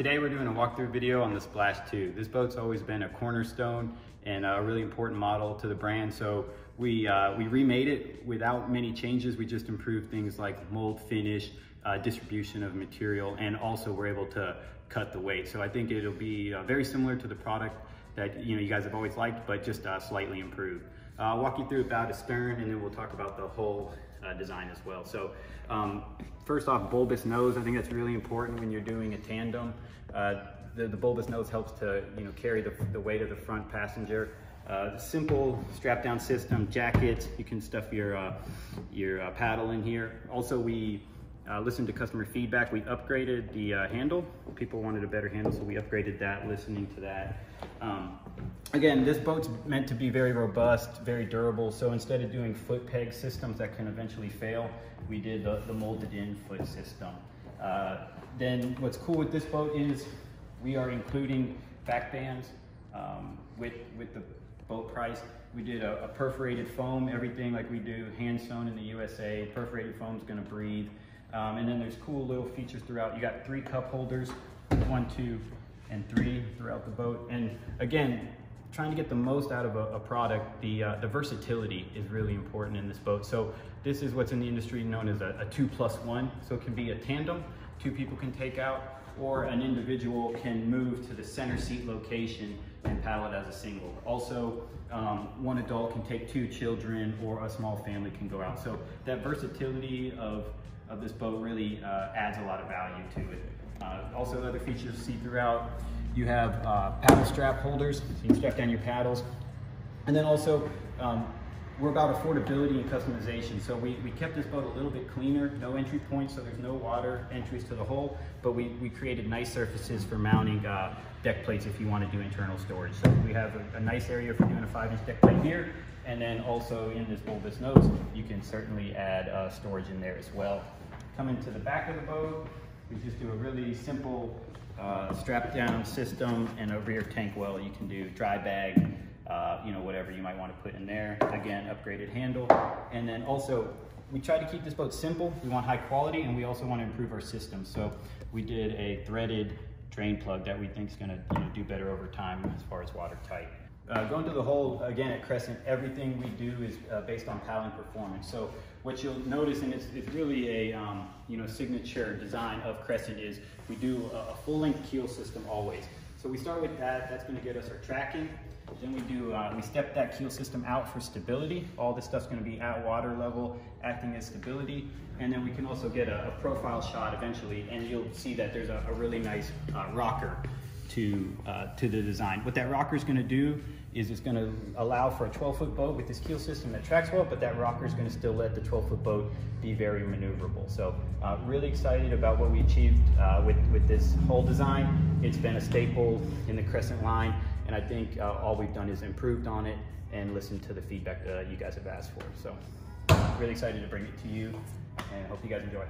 Today we're doing a walkthrough video on the Splash 2. This boat's always been a cornerstone and a really important model to the brand. So we remade it without many changes. We just improved things like mold finish, distribution of material, and also we're able to cut the weight. So I think it'll be very similar to the product that you guys have always liked, but just slightly improved. I'll walk you through about a stern, and then we'll talk about the whole design as well. So first off, bulbous nose. I think that's really important when you're doing a tandem. The bulbous nose helps to carry the weight of the front passenger. Simple strap down system, jackets. You can stuff your paddle in here. Also, we listened to customer feedback. We upgraded the handle. People wanted a better handle, so we upgraded that, listening to that. Again, this boat's meant to be very robust, very durable. So instead of doing foot peg systems that can eventually fail, we did the molded in foot system. Then what's cool with this boat is we are including back bands with the boat price. We did a perforated foam, everything like we do hand sewn in the USA. Perforated foam is gonna breathe. And then there's cool little features throughout. You got 3 cup holders, 1, 2, and 3 throughout the boat. And again, trying to get the most out of a product, the versatility is really important in this boat. So this is what's in the industry known as a 2+1. So it can be a tandem, 2 people can take out, or an individual can move to the center seat location and paddle it as a single. Also, 1 adult can take 2 children, or a small family can go out. So that versatility of this boat really adds a lot of value to it. Also, other features you see throughout, you have paddle strap holders, so you can strap down your paddles. And then also, we're about affordability and customization. So we kept this boat a little bit cleaner, no entry points, so there's no water entries to the hull, but we created nice surfaces for mounting deck plates if you want to do internal storage. So we have a nice area for doing a 5-inch deck plate here, and then also in this bulbous nose, you can certainly add storage in there as well. Coming to the back of the boat, we just do a really simple strap down system and a rear tank well. You can do dry bag, whatever you might want to put in there. Again, upgraded handle. And then also, we try to keep this boat simple. We want high quality, and we also want to improve our system. So we did a threaded drain plug that we think is going to do better over time as far as watertight. Going to the hull, again, at Crescent, everything we do is based on paddling performance. So what you'll notice, and it's really a signature design of Crescent, is we do a full-length keel system always. So we start with that. That's going to get us our tracking. Then we step that keel system out for stability. All this stuff's going to be at water level, acting as stability. And then we can also get a profile shot eventually, and you'll see that there's a really nice rocker to the design. What that rocker is going to do is it's going to allow for a 12-foot boat with this keel system that tracks well, but that rocker is going to still let the 12-foot boat be very maneuverable. So really excited about what we achieved with this whole design. It's been a staple in the Crescent line, and I think all we've done is improved on it and listened to the feedback that you guys have asked for. So really excited to bring it to you, and hope you guys enjoy it.